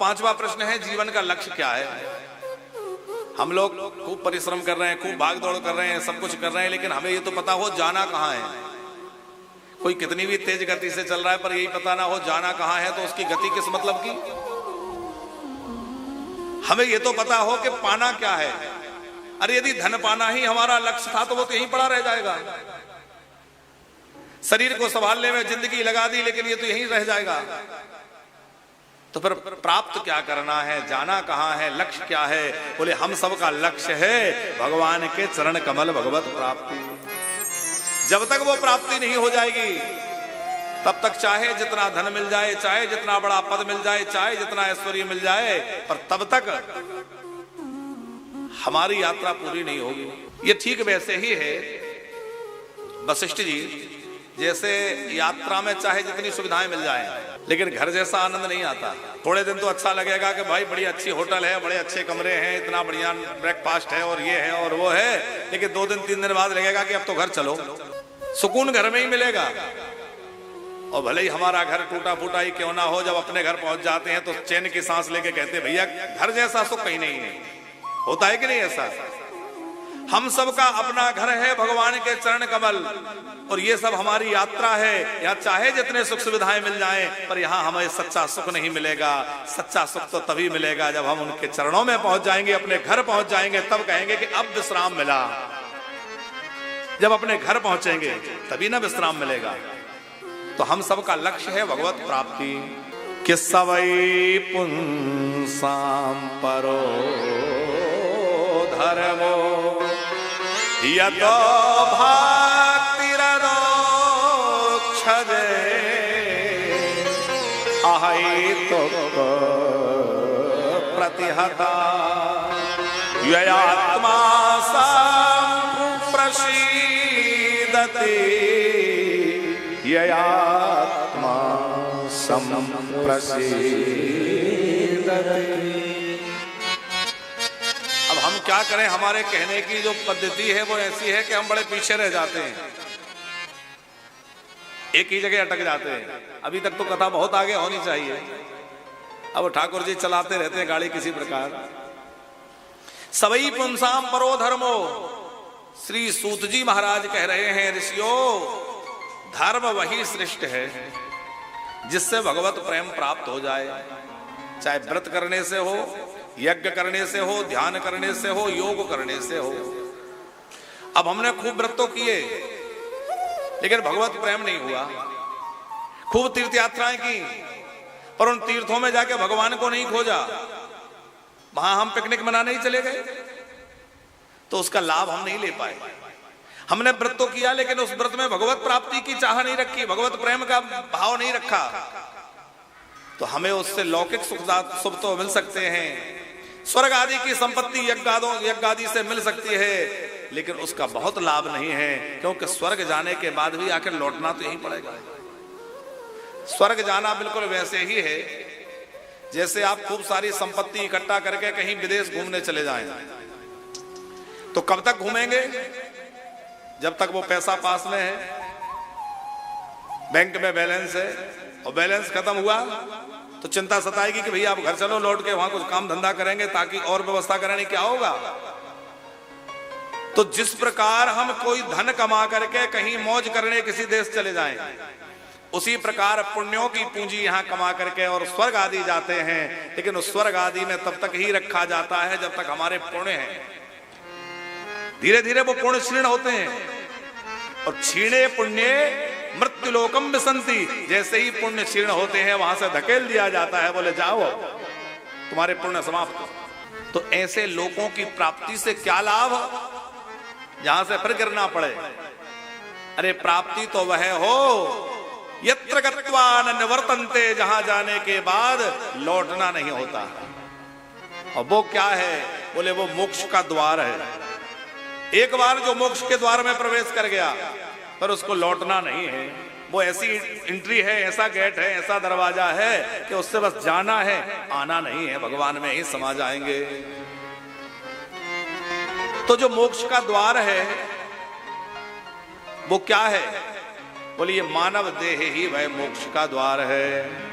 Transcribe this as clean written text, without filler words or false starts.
पांचवा प्रश्न है, जीवन का लक्ष्य क्या है। हम लोग खूब परिश्रम कर रहे हैं, खूब भाग दौड़ कर रहे हैं, सब कुछ कर रहे हैं, लेकिन हमें ये तो पता हो जाना कहाँ है। कोई कितनी भी तेज गति से चल रहा है पर यही पता ना हो जाना कहाँ है, तो उसकी गति किस मतलब की। हमें ये तो पता हो कि पाना क्या है। अरे यदि धन पाना ही हमारा लक्ष्य था तो वो तो यहीं पड़ा रह जाएगा। शरीर को संभालने में जिंदगी लगा दी, लेकिन ये तो यहीं रह जाएगा। तो फिर प्राप्त क्या करना है, जाना कहाँ है, लक्ष्य क्या है। बोले हम सबका लक्ष्य है भगवान के चरण कमल भगवत प्राप्ति। जब तक वो प्राप्ति नहीं हो जाएगी तब तक चाहे जितना धन मिल जाए, चाहे जितना बड़ा पद मिल जाए, चाहे जितना ऐश्वर्य मिल जाए, पर तब तक हमारी यात्रा पूरी नहीं होगी। ये ठीक वैसे ही है वशिष्ठ जी, जैसे यात्रा में चाहे जितनी सुविधाएं मिल जाएं, लेकिन घर जैसा आनंद नहीं आता। थोड़े दिन तो अच्छा लगेगा कि भाई बड़ी अच्छी होटल है, बड़े अच्छे कमरे हैं, इतना बढ़िया ब्रेकफास्ट है और ये है और वो है, लेकिन 2 दिन 3 दिन बाद लगेगा कि अब तो घर चलो। सुकून घर में ही मिलेगा। और भले ही हमारा घर टूटा फूटा ही क्यों ना हो, जब अपने घर पहुंच जाते हैं तो चैन की सांस लेके कहते भैया घर जैसा सुख कहीं नहीं है। होता है कि नहीं ऐसा। हम सबका अपना घर है भगवान के चरण कमल, और ये सब हमारी यात्रा है। यहाँ चाहे जितने सुख सुविधाएं मिल जाएं, पर यहाँ हमें सच्चा सुख नहीं मिलेगा। सच्चा सुख तो तभी मिलेगा जब हम उनके चरणों में पहुंच जाएंगे, अपने घर पहुंच जाएंगे, तब कहेंगे कि अब विश्राम मिला। जब अपने घर पहुंचेंगे तभी ना विश्राम मिलेगा। तो हम सबका लक्ष्य है भगवत प्राप्ति। कि सवै पुंसाम परो धर्मो यतो भक्तिरनोक्षजे अहैतो प्रतिहता ययात्मा संप्रसीदति ययात्मा संप्रसीदति। अब हम क्या करें, हमारे कहने की जो पद्धति है वो ऐसी है कि हम बड़े पीछे रह जाते हैं, एक ही जगह अटक जाते हैं। अभी तक तो कथा बहुत आगे होनी चाहिए। अब ठाकुर जी चलाते रहते हैं गाड़ी किसी प्रकार। सवै पुंसाम परो धर्मो, श्री सूत जी महाराज कह रहे हैं ऋषियों, धर्म वही श्रेष्ठ है जिससे भगवत प्रेम प्राप्त हो जाए। चाहे व्रत करने से हो, यज्ञ करने से हो, ध्यान करने से हो, योग करने से हो। अब हमने खूब व्रत तो किए लेकिन भगवत प्रेम नहीं हुआ। खूब तीर्थ यात्राएं की पर उन तीर्थों में जाके भगवान को नहीं खोजा। वहां हम पिकनिक मनाने ही चले गए तो उसका लाभ हम नहीं ले पाए। हमने व्रत तो किया लेकिन उस व्रत में भगवत प्राप्ति की चाह नहीं रखी, भगवत प्रेम का भाव नहीं रखा। तो हमें उससे लौकिक सुख तो मिल सकते हैं, स्वर्ग आदि की संपत्ति यज्ञ आदि से मिल सकती है, लेकिन उसका बहुत लाभ नहीं है। क्योंकि स्वर्ग जाने के बाद भी आखिर लौटना तो यहीं पड़ेगा। स्वर्ग जाना बिल्कुल वैसे ही है जैसे आप खूब सारी संपत्ति इकट्ठा करके कहीं विदेश घूमने चले जाएं। तो कब तक घूमेंगे? जब तक वो पैसा पास में है, बैंक में बैलेंस है, और बैलेंस खत्म हुआ तो चिंता सताएगी कि भैया आप घर चलो, लौट के वहां कुछ काम धंधा करेंगे ताकि और व्यवस्था करें। क्या होगा? तो जिस प्रकार हम कोई धन कमा करके कहीं मौज करने किसी देश चले जाएं, उसी प्रकार पुण्यों की पूंजी यहां कमा करके और स्वर्ग आदि जाते हैं। लेकिन उस स्वर्ग आदि में तब तक ही रखा जाता है जब तक हमारे पुण्य हैं। धीरे धीरे वो पुण्य क्षीण होते हैं, और क्षीणे पुण्य मृत्युलोकम विसंति। जैसे ही पुण्य क्षीण होते हैं वहां से धकेल दिया जाता है, बोले जाओ तुम्हारे पुण्य समाप्त। तो ऐसे लोगों की प्राप्ति से क्या लाभ जहां से फिर गिरना पड़े। अरे प्राप्ति तो वह हो यत्र गत्वा न निवर्तन्ते, जहां जाने के बाद लौटना नहीं होता। और वो क्या है? बोले वो मोक्ष का द्वार है। एक बार जो मोक्ष के द्वार में प्रवेश कर गया पर उसको लौटना नहीं है। वो ऐसी एंट्री है, ऐसा गेट है, ऐसा दरवाजा है कि उससे बस जाना है, आना नहीं है। भगवान में ही समा जाएंगे। तो जो मोक्ष का द्वार है वो क्या है? बोलिए मानव देह ही वह मोक्ष का द्वार है।